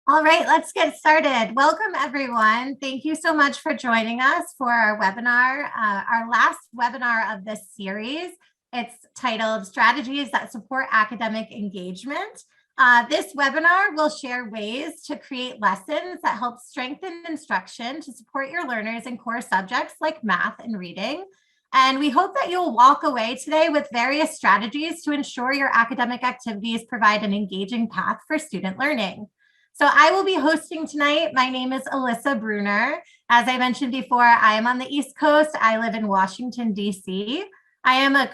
All right, let's get started. Welcome, everyone. Thank you so much for joining us for our webinar, our last webinar of this series. It's titled Strategies That Support Academic Engagement. This webinar will share ways to create lessons that help strengthen instruction to support your learners in core subjects like math and reading. And we hope that you'll walk away today with various strategies to ensure your academic activities provide an engaging path for student learning. So I will be hosting tonight. My name is Alyssa Bruner. As I mentioned before, I am on the East Coast. I live in Washington, D.C. I am a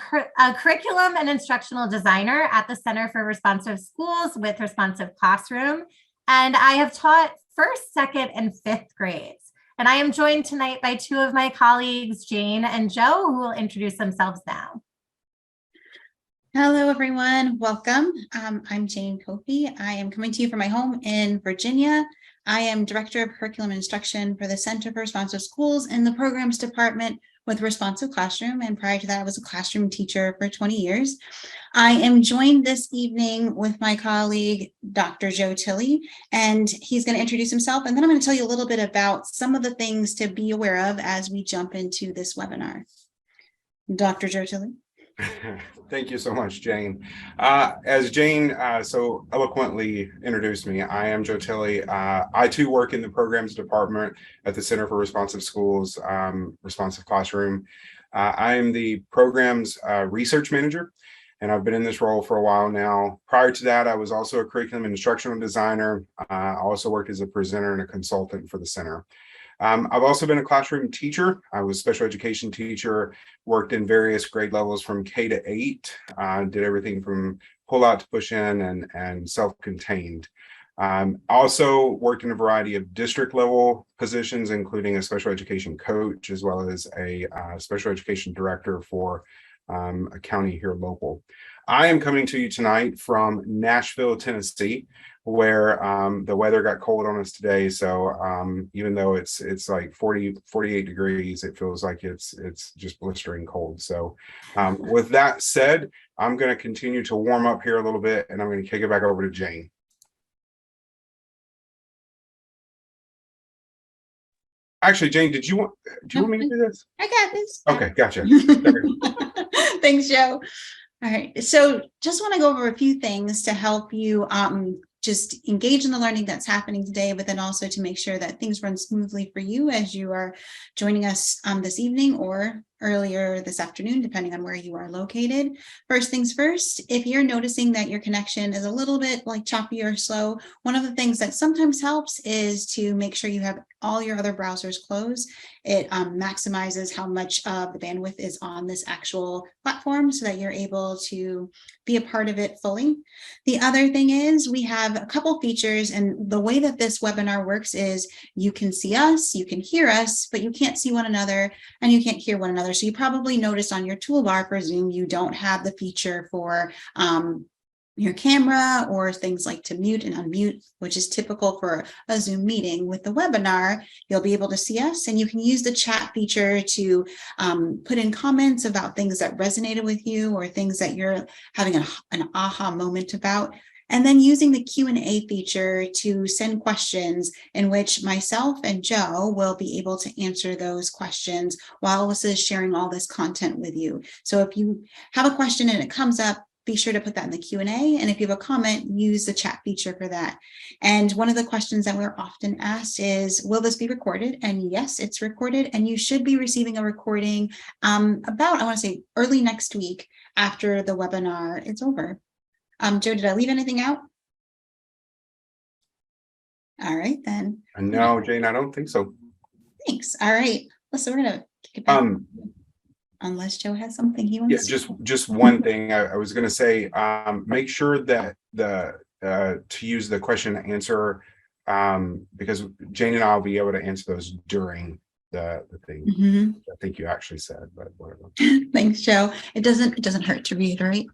curriculum and instructional designer at the Center for Responsive Schools with Responsive Classroom. And I have taught first, second, and fifth grades. And I am joined tonight by two of my colleagues, Jane and Joe, who will introduce themselves now. Hello, everyone. Welcome. I'm Jane Kofi. I am coming to you from my home in Virginia. I am Director of Curriculum Instruction for the Center for Responsive Schools in the Programs Department with Responsive Classroom. And prior to that, I was a classroom teacher for 20 years. I am joined this evening with my colleague, Dr. Joe Tilley, and he's going to introduce himself. And then I'm going to tell you a little bit about some of the things to be aware of as we jump into this webinar. Dr. Joe Tilley. Thank you so much, Jane. As Jane so eloquently introduced me, I am Joe Tilley. I too work in the programs department at the Center for Responsive Schools, Responsive Classroom. I am the programs research manager, and I've been in this role for a while now. Prior to that, I was also a curriculum and instructional designer. I also worked as a presenter and a consultant for the center. I've also been a classroom teacher. I was a special education teacher, worked in various grade levels from K to 8, did everything from pull out to push in and self-contained. Also worked in a variety of district level positions, including a special education coach, as well as a special education director for a county here local. I am coming to you tonight from Nashville, Tennessee, where the weather got cold on us today. So even though it's like 48 degrees, it feels like it's just blistering cold. So with that said, I'm going to continue to warm up here a little bit, and I'm going to kick it back over to Jane. Actually, Jane, do you want me to do this? I got this. Okay, gotcha. Thanks, Joe. All right, so just want to go over a few things to help you just engage in the learning that's happening today, but then also to make sure that things run smoothly for you as you are joining us this evening or earlier this afternoon, depending on where you are located. First things first, if you're noticing that your connection is a little bit like choppy or slow, one of the things that sometimes helps is to make sure you have all your other browsers closed. It maximizes how much of the bandwidth is on this actual platform so that you're able to be a part of it fully. The other thing is we have a couple features, and the way that this webinar works is you can see us, you can hear us, but you can't see one another and you can't hear one another. So you probably noticed on your toolbar for Zoom, you don't have the feature for your camera or things like to mute and unmute, which is typical for a Zoom meeting. With the webinar, you'll be able to see us, and you can use the chat feature to put in comments about things that resonated with you or things that you're having an aha moment about. And then using the Q&A feature to send questions in which myself and Joe will be able to answer those questions while Alyssa is sharing all this content with you. So if you have a question and it comes up, be sure to put that in the Q&A. And if you have a comment, use the chat feature for that. And one of the questions that we're often asked is, will this be recorded? And yes, it's recorded. And you should be receiving a recording about, I want to say, early next week after the webinar is over. Joe, did I leave anything out? All right, then. No, Jane, I don't think so. Thanks. All right. So we're going to kick it back. Unless Joe has something he wants. Yeah, just one thing I was going to say. Make sure that to use the question and answer, because Jane and I will be able to answer those during the thing. I think you actually said, but whatever. Thanks, Joe. It doesn't hurt to reiterate.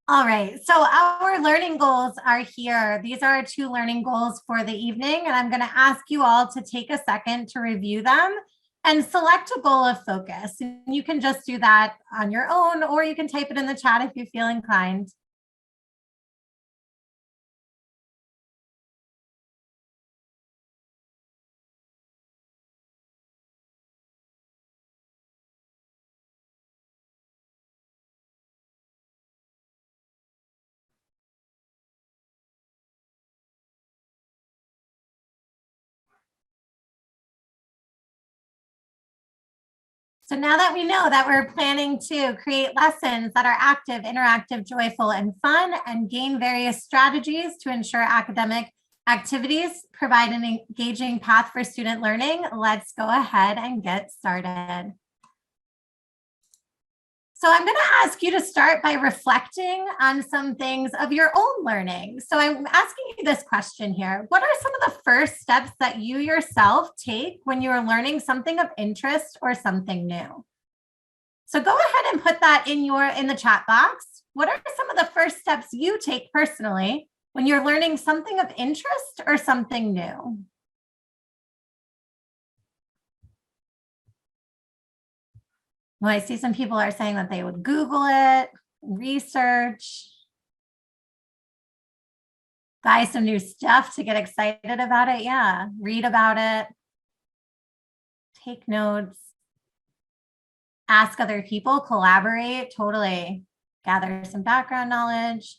All right, so our learning goals are here. These are our 2 learning goals for the evening, and I'm going to ask you all to take a second to review them and select a goal of focus. You can just do that on your own, or you can type it in the chat if you feel inclined. So now that we know that we're planning to create lessons that are active, interactive, joyful, and fun, and gain various strategies to ensure academic activities provide an engaging path for student learning, let's go ahead and get started. So I'm going to ask you to start by reflecting on some things of your own learning. So I'm asking you this question here. What are some of the first steps that you yourself take when you are learning something of interest or something new? So go ahead and put that in the chat box. What are some of the first steps you take personally when you're learning something of interest or something new? Well, I see some people are saying that they would Google it, research, buy some new stuff to get excited about it. Yeah, read about it, take notes, ask other people, collaborate, totally gather some background knowledge.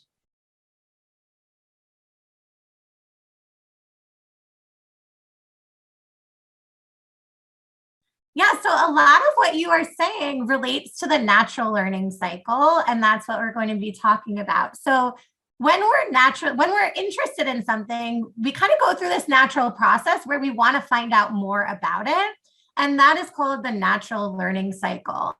Yeah, so a lot of what you are saying relates to the natural learning cycle, and that's what we're going to be talking about. So when we're interested in something, we kind of go through this natural process where we want to find out more about it. And that is called the natural learning cycle.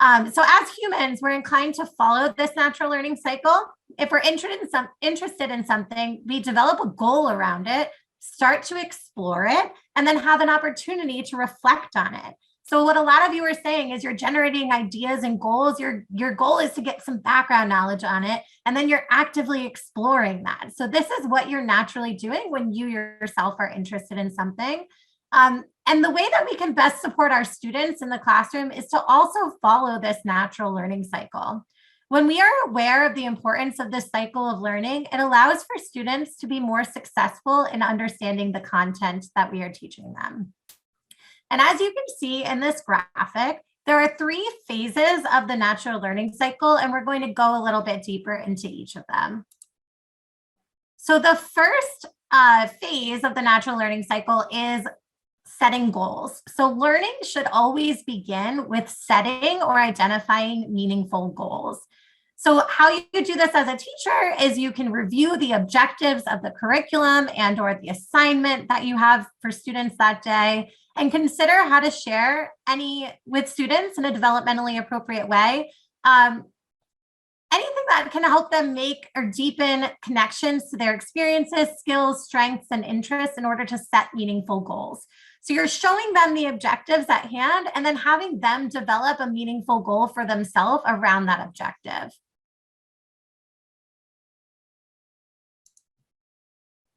So as humans, we're inclined to follow this natural learning cycle. If we're interested in something, we develop a goal around it, start to explore it, and then have an opportunity to reflect on it. So what a lot of you are saying is you're generating ideas and goals. Your goal is to get some background knowledge on it, and then you're actively exploring that. So this is what you're naturally doing when you yourself are interested in something. And the way that we can best support our students in the classroom is to also follow this natural learning cycle. When we are aware of the importance of this cycle of learning, it allows for students to be more successful in understanding the content that we are teaching them. And as you can see in this graphic, there are 3 phases of the natural learning cycle, and we're going to go a little bit deeper into each of them. So the first phase of the natural learning cycle is setting goals. So learning should always begin with setting or identifying meaningful goals. So how you do this as a teacher is you can review the objectives of the curriculum and or the assignment that you have for students that day, and consider how to share any with students in a developmentally appropriate way. Anything that can help them make or deepen connections to their experiences, skills, strengths, and interests in order to set meaningful goals. So you're showing them the objectives at hand and then having them develop a meaningful goal for themselves around that objective.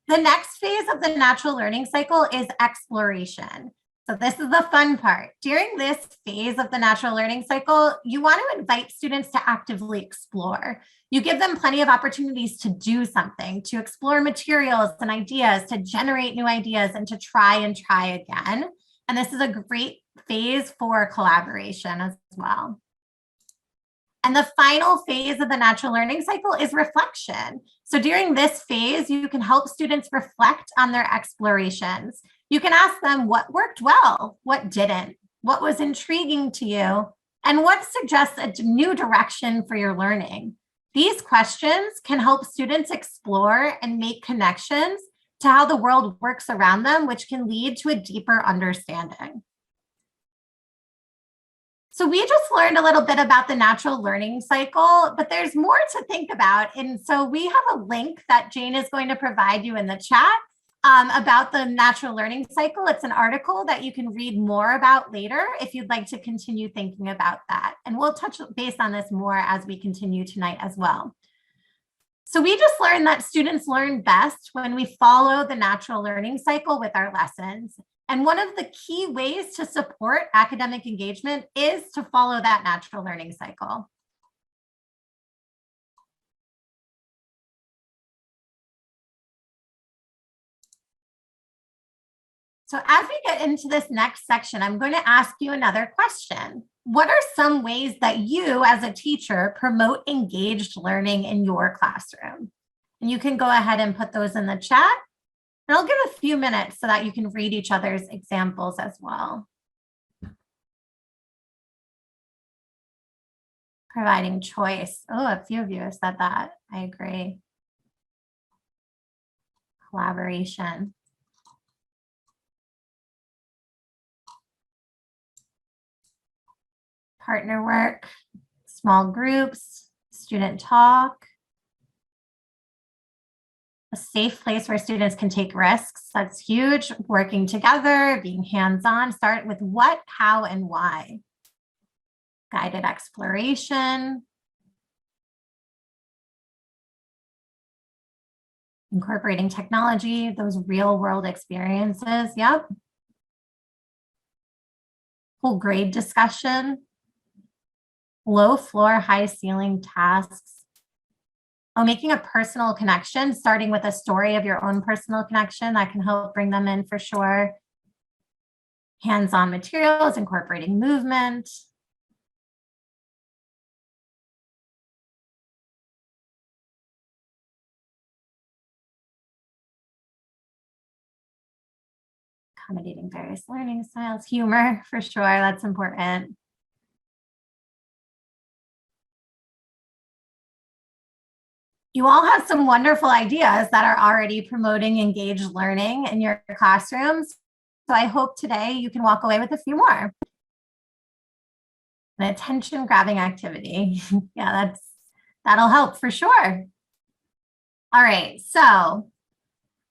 The next phase of the natural learning cycle is exploration. So this is the fun part. During this phase of the natural learning cycle, you want to invite students to actively explore. You give them plenty of opportunities to do something, to explore materials and ideas, to generate new ideas, and to try and try again. And this is a great phase for collaboration as well. And the final phase of the natural learning cycle is reflection. So during this phase, you can help students reflect on their explorations. You can ask them what worked well, what didn't, what was intriguing to you, and what suggests a new direction for your learning. These questions can help students explore and make connections to how the world works around them, which can lead to a deeper understanding. So we just learned a little bit about the natural learning cycle, but there's more to think about. And so we have a link that Jane is going to provide you in the chat about the natural learning cycle. It's an article that you can read more about later if you'd like to continue thinking about that. And we'll touch base on this more as we continue tonight as well. So we just learned that students learn best when we follow the natural learning cycle with our lessons. And one of the key ways to support academic engagement is to follow that natural learning cycle. So as we get into this next section, I'm going to ask you another question. What are some ways that you as a teacher promote engaged learning in your classroom? And you can go ahead and put those in the chat. And I'll give a few minutes so that you can read each other's examples as well. Providing choice. Oh, a few of you have said that. I agree. Collaboration. Partner work, small groups, student talk. A safe place where students can take risks. That's huge. Working together, being hands-on. Start with what, how, and why. Guided exploration. Incorporating technology, those real world experiences. Yep. Whole grade discussion. Low floor, high ceiling tasks. Oh, making a personal connection, starting with a story of your own personal connection that can help bring them in for sure. Hands-on materials, incorporating movement. Accommodating various learning styles, humor, for sure, that's important. You all have some wonderful ideas that are already promoting engaged learning in your classrooms. So I hope today you can walk away with a few more. An attention grabbing activity. Yeah, that'll help for sure. All right, so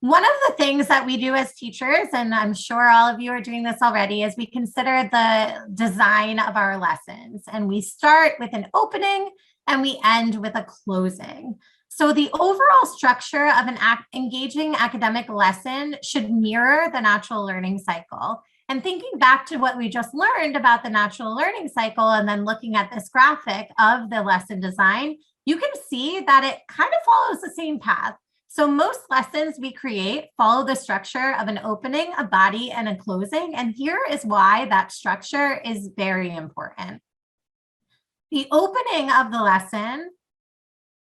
one of the things that we do as teachers, and I'm sure all of you are doing this already, is we consider the design of our lessons. And we start with an opening and we end with a closing. So the overall structure of an engaging academic lesson should mirror the natural learning cycle. And thinking back to what we just learned about the natural learning cycle and then looking at this graphic of the lesson design, you can see that it kind of follows the same path. So most lessons we create follow the structure of an opening, a body, and a closing. And here is why that structure is very important. The opening of the lesson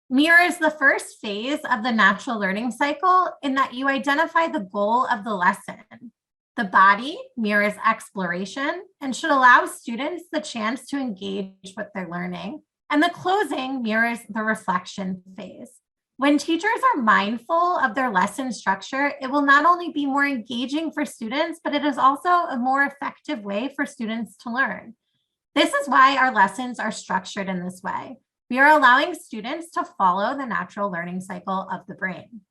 mirrors the first phase of the natural learning cycle in that you identify the goal of the lesson. The body mirrors exploration and should allow students the chance to engage with their learning. And the closing mirrors the reflection phase. When teachers are mindful of their lesson structure, it will not only be more engaging for students, but it is also a more effective way for students to learn. This is why our lessons are structured in this way. We are allowing students to follow the natural learning cycle of the brain.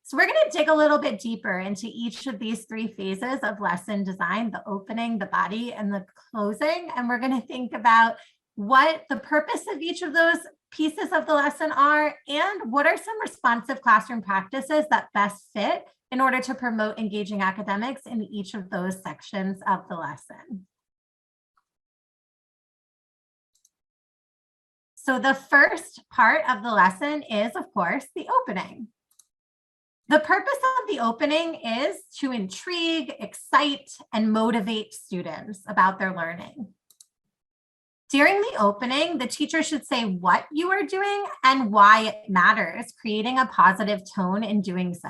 So we're going to dig a little bit deeper into each of these three phases of lesson design, the opening, the body, and the closing. And we're going to think about what the purpose of each of those pieces of the lesson are, and what are some responsive classroom practices that best fit in order to promote engaging academics in each of those sections of the lesson. So the first part of the lesson is, of course, the opening. The purpose of the opening is to intrigue, excite, and motivate students about their learning. During the opening, the teacher should say what you are doing and why it matters, creating a positive tone in doing so.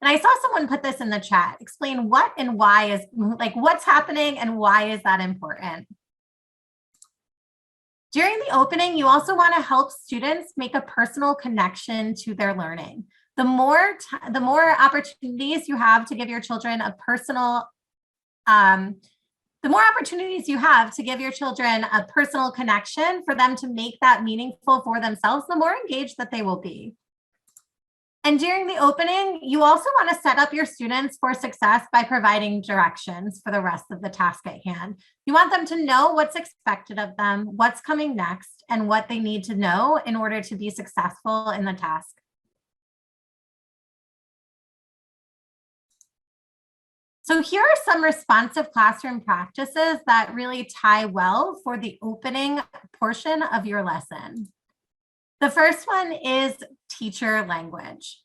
And I saw someone put this in the chat, explain what and why is, like what's happening and why is that important. During the opening, you also want to help students make a personal connection to their learning. The more opportunities you have to give your children a personal the more opportunities you have to give your children a personal connection for them to make that meaningful for themselves, the more engaged that they will be. And during the opening, you also want to set up your students for success by providing directions for the rest of the task at hand. You want them to know what's expected of them, what's coming next, and what they need to know in order to be successful in the task. So here are some responsive classroom practices that really tie well for the opening portion of your lesson. The first one is teacher language.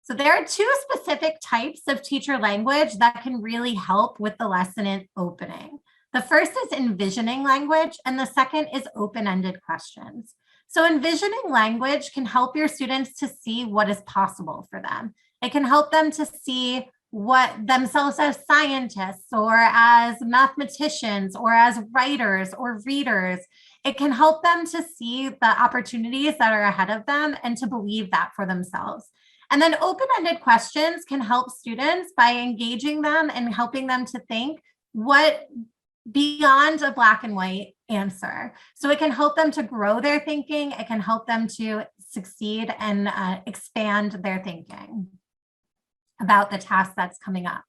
So there are two specific types of teacher language that can really help with the lesson in opening. The first is envisioning language, and the second is open-ended questions. So envisioning language can help your students to see what is possible for them. It can help them to see what themselves as scientists or as mathematicians or as writers or readers. It can help them to see the opportunities that are ahead of them and to believe that for themselves. And then open-ended questions can help students by engaging them and helping them to think what beyond a black and white answer. So it can help them to grow their thinking. It can help them to succeed and expand their thinking about the task that's coming up.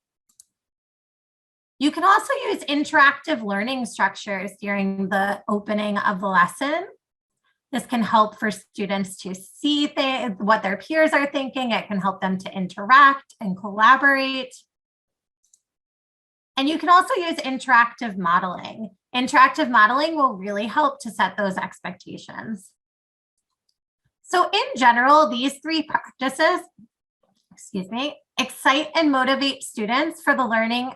You can also use interactive learning structures during the opening of the lesson. This can help for students to see what their peers are thinking. It can help them to interact and collaborate. And you can also use interactive modeling. Interactive modeling will really help to set those expectations. So in general, these three practices, excite and motivate students for the learning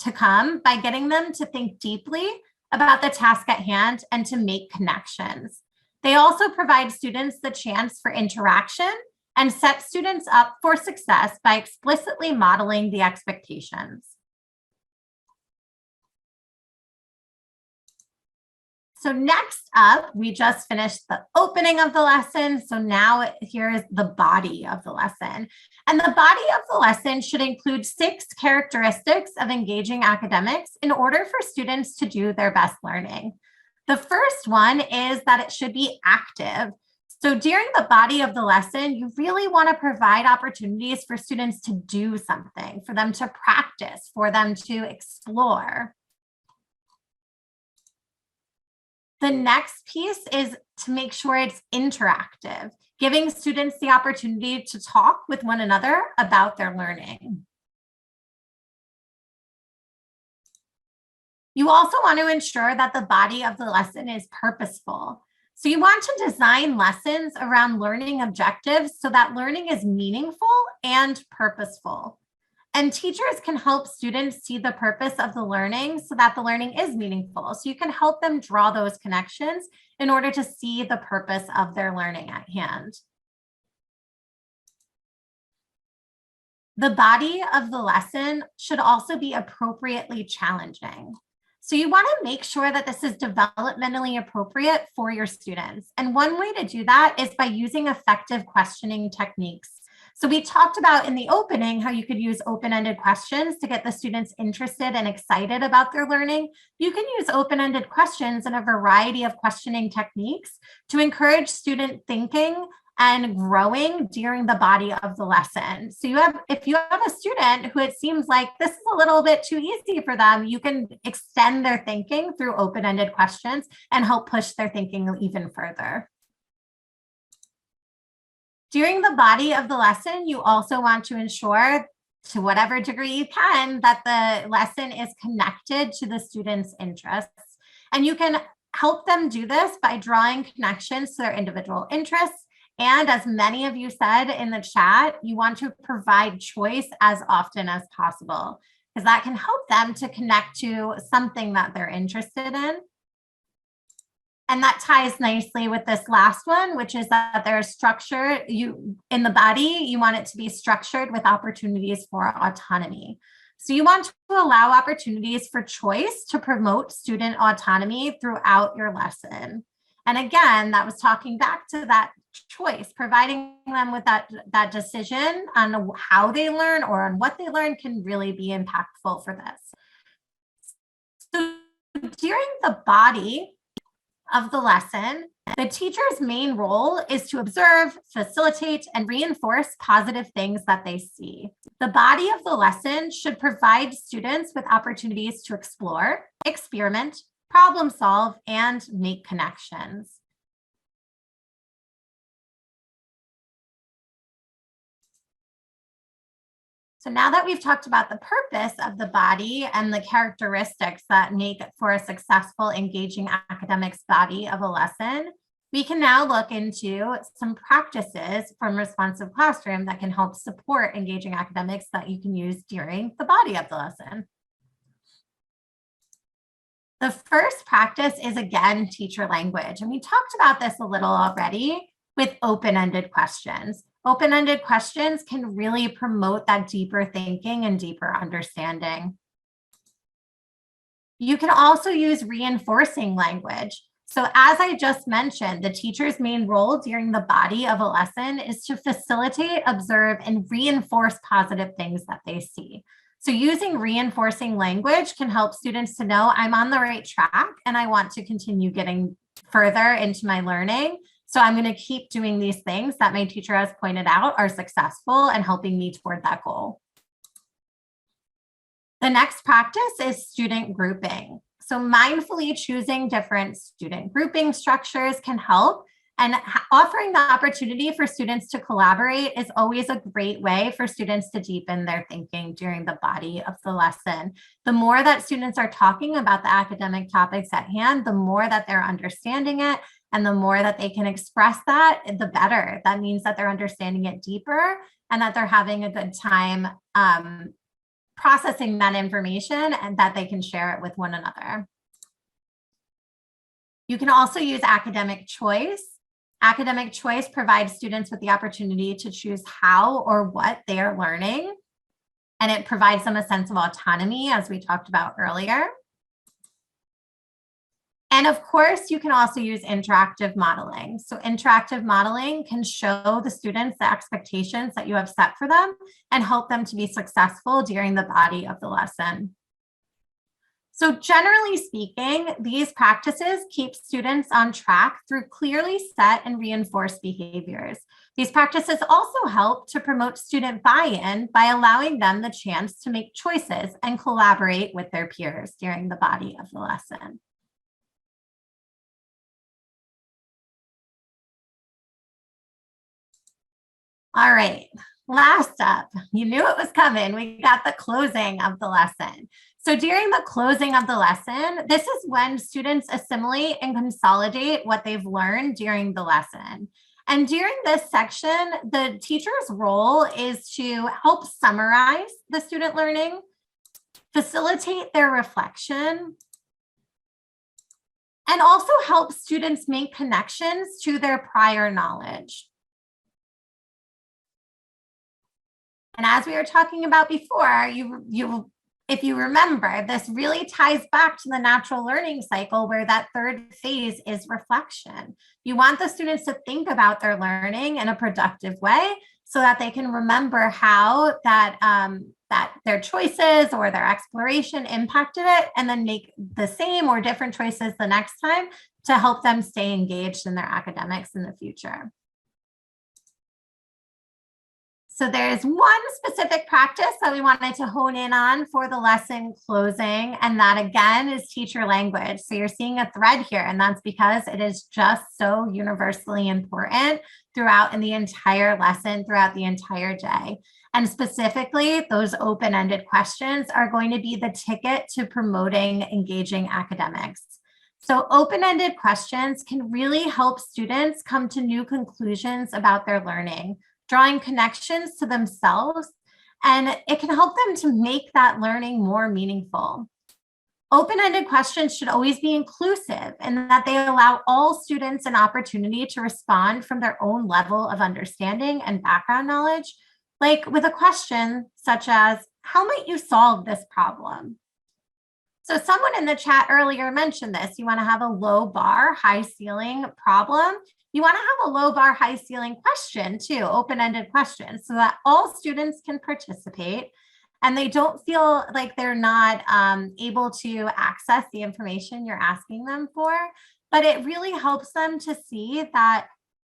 to come by getting them to think deeply about the task at hand and to make connections. They also provide students the chance for interaction and set students up for success by explicitly modeling the expectations. So next up, we just finished the opening of the lesson. So now here is the body of the lesson. And the body of the lesson should include 6 characteristics of engaging academics in order for students to do their best learning. The first one is that it should be active. So during the body of the lesson, you really want to provide opportunities for students to do something, for them to practice, for them to explore. The next piece is to make sure it's interactive, giving students the opportunity to talk with one another about their learning. You also want to ensure that the body of the lesson is purposeful. So you want to design lessons around learning objectives so that learning is meaningful and purposeful. And teachers can help students see the purpose of the learning so that the learning is meaningful. So you can help them draw those connections in order to see the purpose of their learning at hand. The body of the lesson should also be appropriately challenging. So you want to make sure that this is developmentally appropriate for your students. And one way to do that is by using effective questioning techniques. So we talked about in the opening how you could use open-ended questions to get the students interested and excited about their learning. You can use open-ended questions in a variety of questioning techniques to encourage student thinking and growing during the body of the lesson. So if you have a student who it seems like this is a little bit too easy for them, you can extend their thinking through open-ended questions and help push their thinking even further. During the body of the lesson, you also want to ensure, to whatever degree you can, that the lesson is connected to the students' interests. And you can help them do this by drawing connections to their individual interests. And as many of you said in the chat, you want to provide choice as often as possible, because that can help them to connect to something that they're interested in. And that ties nicely with this last one, which is that there's structure. In the body, you want it to be structured with opportunities for autonomy. So you want to allow opportunities for choice to promote student autonomy throughout your lesson. And again, that was talking back to that choice, providing them with that decision on how they learn or on what they learn can really be impactful for this. So during the body of the lesson, the teacher's main role is to observe, facilitate, and reinforce positive things that they see. The body of the lesson should provide students with opportunities to explore, experiment, problem solve, and make connections. So now that we've talked about the purpose of the body and the characteristics that make for a successful engaging academics body of a lesson, we can now look into some practices from Responsive Classroom that can help support engaging academics that you can use during the body of the lesson. The first practice is, again, teacher language. And we talked about this a little already with open-ended questions. Open-ended questions can really promote that deeper thinking and deeper understanding. You can also use reinforcing language. So as I just mentioned, the teacher's main role during the body of a lesson is to facilitate, observe, and reinforce positive things that they see. So using reinforcing language can help students to know I'm on the right track and I want to continue getting further into my learning. So I'm going to keep doing these things that my teacher has pointed out are successful and helping me toward that goal. The next practice is student grouping. So mindfully choosing different student grouping structures can help, and offering the opportunity for students to collaborate is always a great way for students to deepen their thinking during the body of the lesson. The more that students are talking about the academic topics at hand, the more that they're understanding it, and the more that they can express that, the better. That means that they're understanding it deeper and that they're having a good time processing that information and that they can share it with one another. You can also use academic choice. Academic choice provides students with the opportunity to choose how or what they are learning, and it provides them a sense of autonomy, as we talked about earlier. And of course, you can also use interactive modeling. So interactive modeling can show the students the expectations that you have set for them and help them to be successful during the body of the lesson. So generally speaking, these practices keep students on track through clearly set and reinforced behaviors. These practices also help to promote student buy-in by allowing them the chance to make choices and collaborate with their peers during the body of the lesson. All right, last up, you knew it was coming. We got the closing of the lesson. So during the closing of the lesson, this is when students assimilate and consolidate what they've learned during the lesson. And during this section, the teacher's role is to help summarize the student learning, facilitate their reflection, and also help students make connections to their prior knowledge. And as we were talking about before, if you remember, this really ties back to the natural learning cycle where that third phase is reflection. You want the students to think about their learning in a productive way so that they can remember how that their choices or their exploration impacted it, and then make the same or different choices the next time to help them stay engaged in their academics in the future. So there's one specific practice that we wanted to hone in on for the lesson closing, and that again is teacher language. So you're seeing a thread here, and that's because it is just so universally important throughout in the entire lesson, throughout the entire day. And specifically, those open-ended questions are going to be the ticket to promoting engaging academics. So open-ended questions can really help students come to new conclusions about their learning, drawing connections to themselves, and it can help them to make that learning more meaningful. Open-ended questions should always be inclusive in that they allow all students an opportunity to respond from their own level of understanding and background knowledge, like with a question such as, how might you solve this problem? So someone in the chat earlier mentioned this. You want to have a low bar, high ceiling problem. You want to have a low bar, high ceiling question too, open-ended questions, so that all students can participate and they don't feel like they're not able to access the information you're asking them for. But it really helps them to see that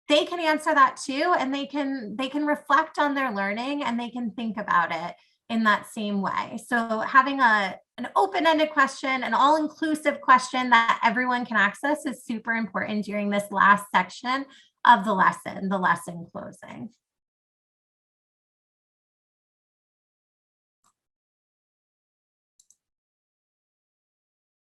they can answer that too, and they can reflect on their learning and they can think about it in that same way. So having an open-ended question, an all-inclusive question that everyone can access is super important during this last section of the lesson closing.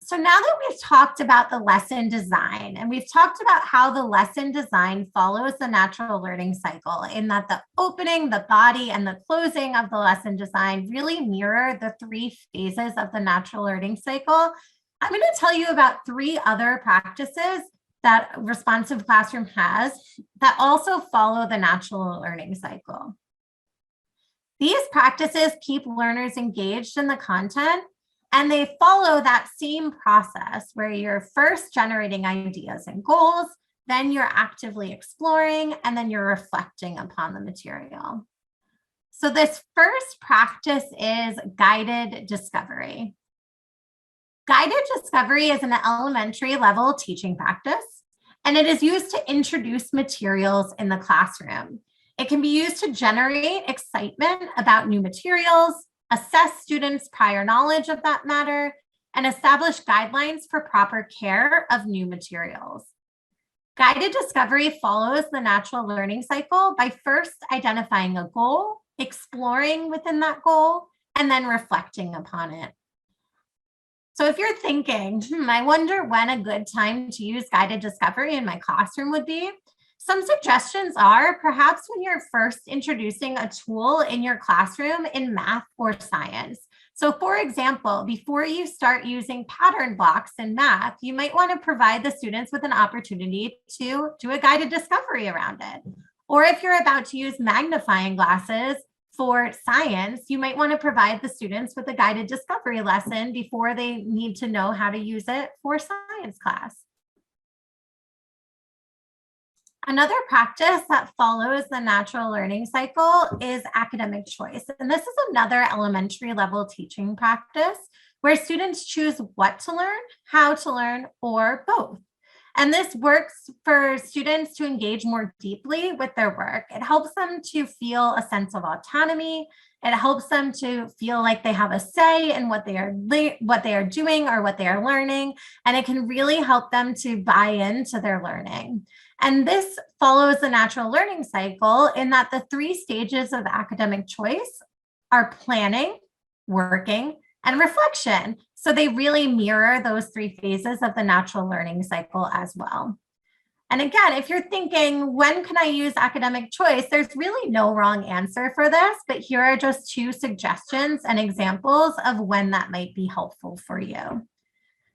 So now that we've talked about the lesson design and we've talked about how the lesson design follows the natural learning cycle, in that the opening, the body, and the closing of the lesson design really mirror the three phases of the natural learning cycle, I'm going to tell you about three other practices that Responsive Classroom has that also follow the natural learning cycle. These practices keep learners engaged in the content, And they follow that same process where you're first generating ideas and goals, then you're actively exploring, and then you're reflecting upon the material. So this first practice is guided discovery. Guided discovery is an elementary level teaching practice, and it is used to introduce materials in the classroom. It can be used to generate excitement about new materials, assess students' prior knowledge of that matter, and establish guidelines for proper care of new materials. Guided discovery follows the natural learning cycle by first identifying a goal, exploring within that goal, and then reflecting upon it. So if you're thinking, I wonder when a good time to use guided discovery in my classroom would be, some suggestions are perhaps when you're first introducing a tool in your classroom in math or science. So for example, before you start using pattern blocks in math, you might want to provide the students with an opportunity to do a guided discovery around it. Or if you're about to use magnifying glasses for science, you might want to provide the students with a guided discovery lesson before they need to know how to use it for science class. Another practice that follows the natural learning cycle is academic choice. And this is another elementary level teaching practice where students choose what to learn, how to learn, or both. And this works for students to engage more deeply with their work. It helps them to feel a sense of autonomy. It helps them to feel like they have a say in what they are doing or what they are learning. And it can really help them to buy into their learning. And this follows the natural learning cycle in that the 3 stages of academic choice are planning, working, and reflection. So they really mirror those 3 phases of the natural learning cycle as well. And again, if you're thinking, when can I use academic choice? There's really no wrong answer for this, but here are just 2 suggestions and examples of when that might be helpful for you.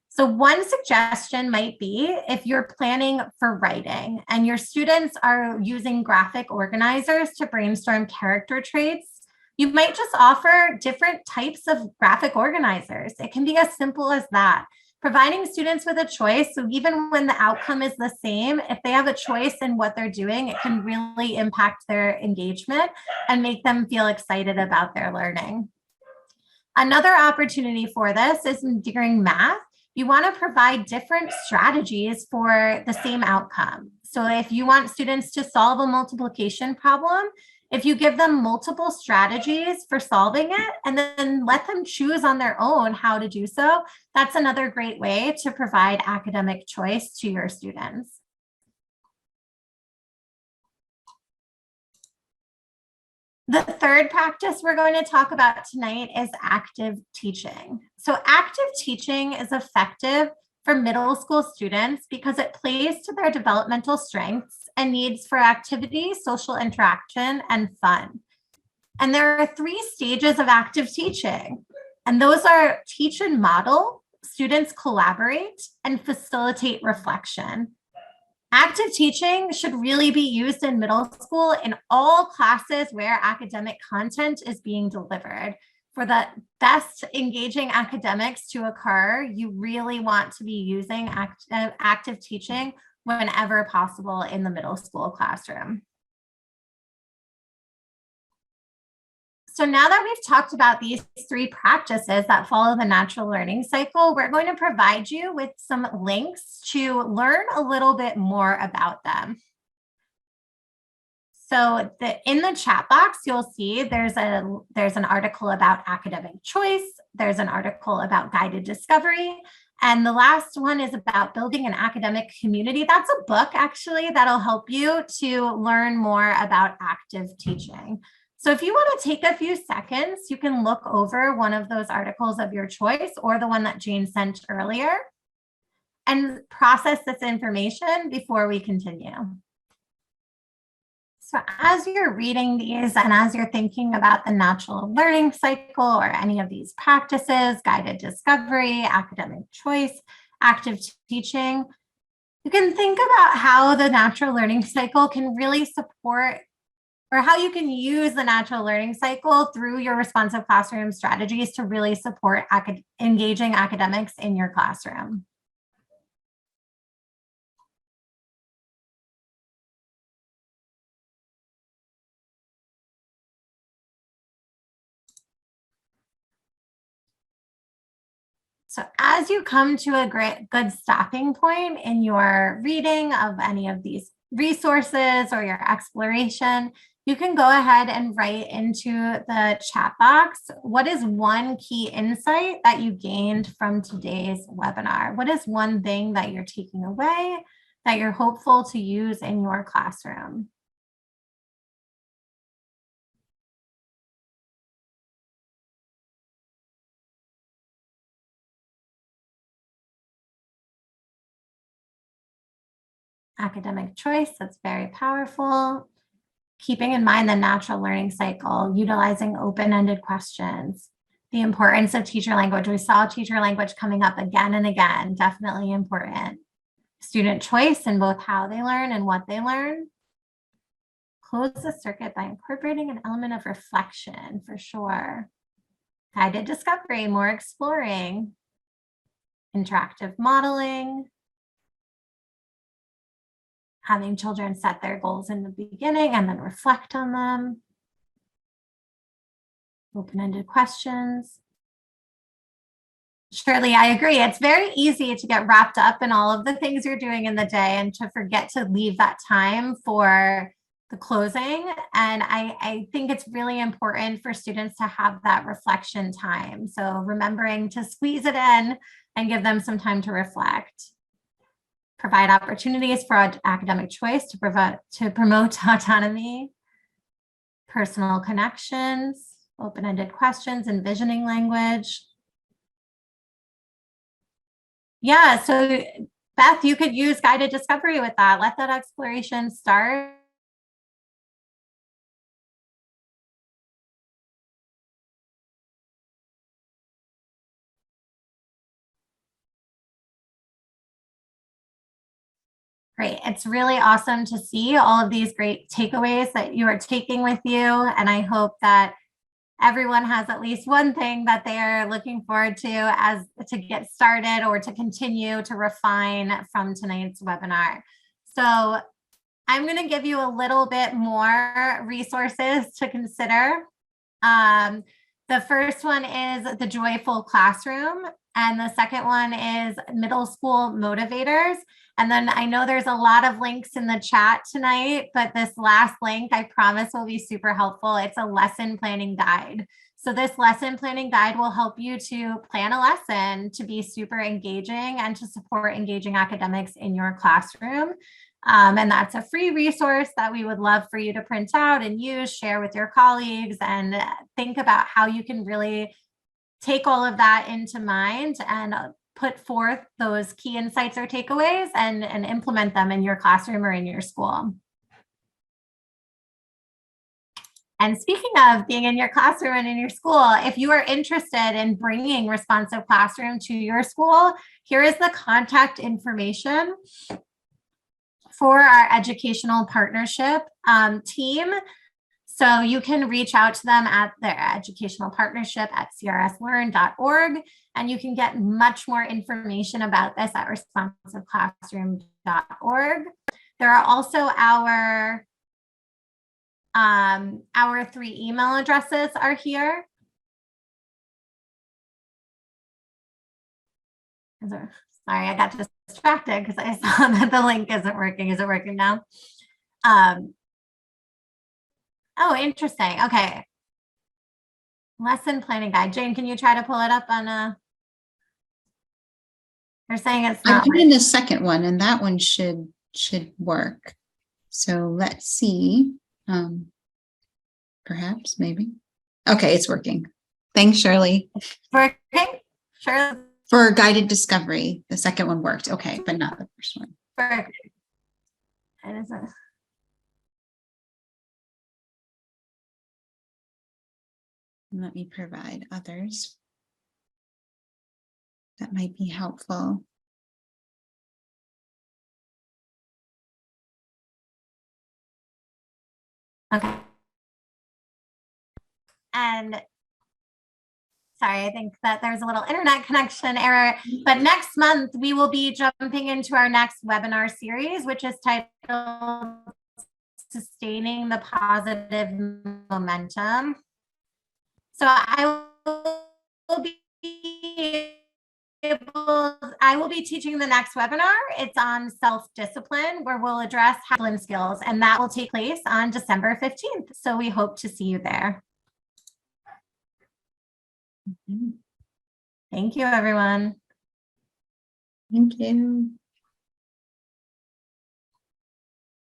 So one suggestion might be if you're planning for writing and your students are using graphic organizers to brainstorm character traits, you might just offer different types of graphic organizers. It can be as simple as that. Providing students with a choice, so even when the outcome is the same, if they have a choice in what they're doing, it can really impact their engagement and make them feel excited about their learning. Another opportunity for this is during math. You want to provide different strategies for the same outcome. So if you want students to solve a multiplication problem, if you give them multiple strategies for solving it and then let them choose on their own how to do so, that's another great way to provide academic choice to your students. The third practice we're going to talk about tonight is active teaching. So active teaching is effective for middle school students because it plays to their developmental strengths and needs for activity, social interaction, and fun. And there are 3 stages of active teaching, and those are teach and model, students collaborate, and facilitate reflection. Active teaching should really be used in middle school in all classes where academic content is being delivered. For the best engaging academics to occur, you really want to be using active teaching whenever possible in the middle school classroom. So now that we've talked about these 3 practices that follow the natural learning cycle, we're going to provide you with some links to learn a little bit more about them. So in the chat box, you'll see there's an article about academic choice. There's an article about guided discovery. And the last one is about building an academic community. That's a book, actually, that'll help you to learn more about active teaching. So if you want to take a few seconds, you can look over one of those articles of your choice or the one that Jane sent earlier and process this information before we continue. So as you're reading these and as you're thinking about the natural learning cycle or any of these practices, guided discovery, academic choice, active teaching, you can think about how the natural learning cycle can really support or how you can use the natural learning cycle through your responsive classroom strategies to really support engaging academics in your classroom. So as you come to a good stopping point in your reading of any of these resources or your exploration, you can go ahead and write into the chat box, what is one key insight that you gained from today's webinar? What is one thing that you're taking away that you're hopeful to use in your classroom? Academic choice, that's very powerful. Keeping in mind the natural learning cycle, utilizing open-ended questions, the importance of teacher language. We saw teacher language coming up again and again, definitely important. Student choice in both how they learn and what they learn. Close the circuit by incorporating an element of reflection, for sure. Guided discovery, more exploring. Interactive modeling. Having children set their goals in the beginning and then reflect on them. Open-ended questions. Shirley, I agree. It's very easy to get wrapped up in all of the things you're doing in the day and to forget to leave that time for the closing. And I think it's really important for students to have that reflection time. So remembering to squeeze it in and give them some time to reflect. Provide opportunities for academic choice to promote autonomy, personal connections, open-ended questions, envisioning language. Yeah, so Beth, you could use guided discovery with that. Let that exploration start. Great. It's really awesome to see all of these great takeaways that you are taking with you. And I hope that everyone has at least one thing that they are looking forward to get started or to continue to refine from tonight's webinar. So I'm going to give you a little bit more resources to consider. The first one is the Joyful Classroom, and the second one is Middle School Motivators. And then I know there's a lot of links in the chat tonight, but this last link I promise will be super helpful. It's a lesson planning guide. So this lesson planning guide will help you to plan a lesson to be super engaging and to support engaging academics in your classroom. And that's a free resource that we would love for you to print out and use, share with your colleagues, and think about how you can really take all of that into mind and put forth those key insights or takeaways and implement them in your classroom or in your school. And speaking of being in your classroom and in your school, if you are interested in bringing responsive classroom to your school, here is the contact information for our educational partnership team. So you can reach out to them at their educational partnership at crslearn.org, and you can get much more information about this at responsiveclassroom.org. There are also our 3 email addresses are here. Sorry, I got distracted because I saw that the link isn't working. Is it working now? Oh, interesting. Okay. Lesson planning guide. Jane, can you try to pull it up on you're saying it's not. I put in the second one and that one should work. So let's see. Perhaps, maybe. Okay, it's working. Thanks, Shirley. Working? Sure. For guided discovery, the second one worked. Okay, but not the first one. It isn't. Let me provide others. That might be helpful. Okay. And sorry, I think that there's a little internet connection error, but next month we will be jumping into our next webinar series, which is titled Sustaining the Positive Momentum. So I will be teaching the next webinar. It's on self-discipline, where we'll address discipline skills, and that will take place on December 15th. So we hope to see you there. Thank you, everyone. Thank you.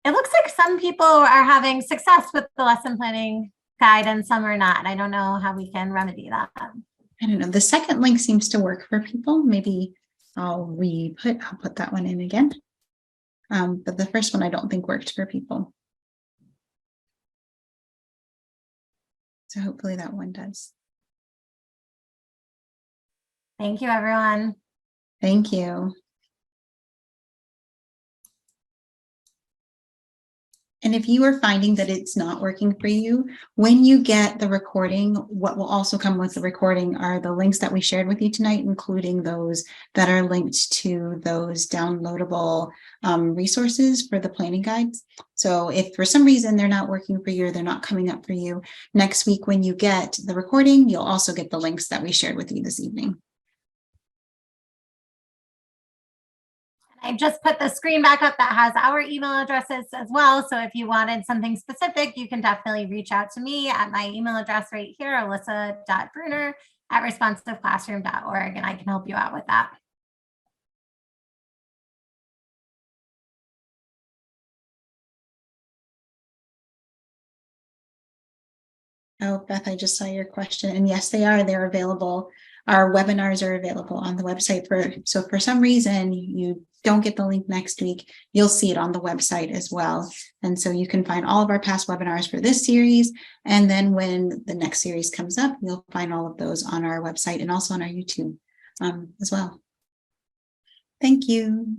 It looks like some people are having success with the lesson planning guide and some are not. I don't know how we can remedy that. I don't know. The second link seems to work for people. Maybe I'll put that one in again. But the first one I don't think worked for people. So hopefully that one does. Thank you, everyone. Thank you. And if you are finding that it's not working for you, when you get the recording, what will also come with the recording are the links that we shared with you tonight, including those that are linked to those downloadable resources for the planning guides. So if for some reason they're not working for you or they're not coming up for you, next week when you get the recording, you'll also get the links that we shared with you this evening. I just put the screen back up that has our email addresses as well. So if you wanted something specific, you can definitely reach out to me at my email address right here, alyssa.bruner@responsiveclassroom.org, and I can help you out with that. Oh, Beth, I just saw your question. And yes, they are. They're available. Our webinars are available on the website. So for some reason you don't get the link next week, you'll see it on the website as well. And so you can find all of our past webinars for this series. And then when the next series comes up, you'll find all of those on our website and also on our YouTube as well. Thank you.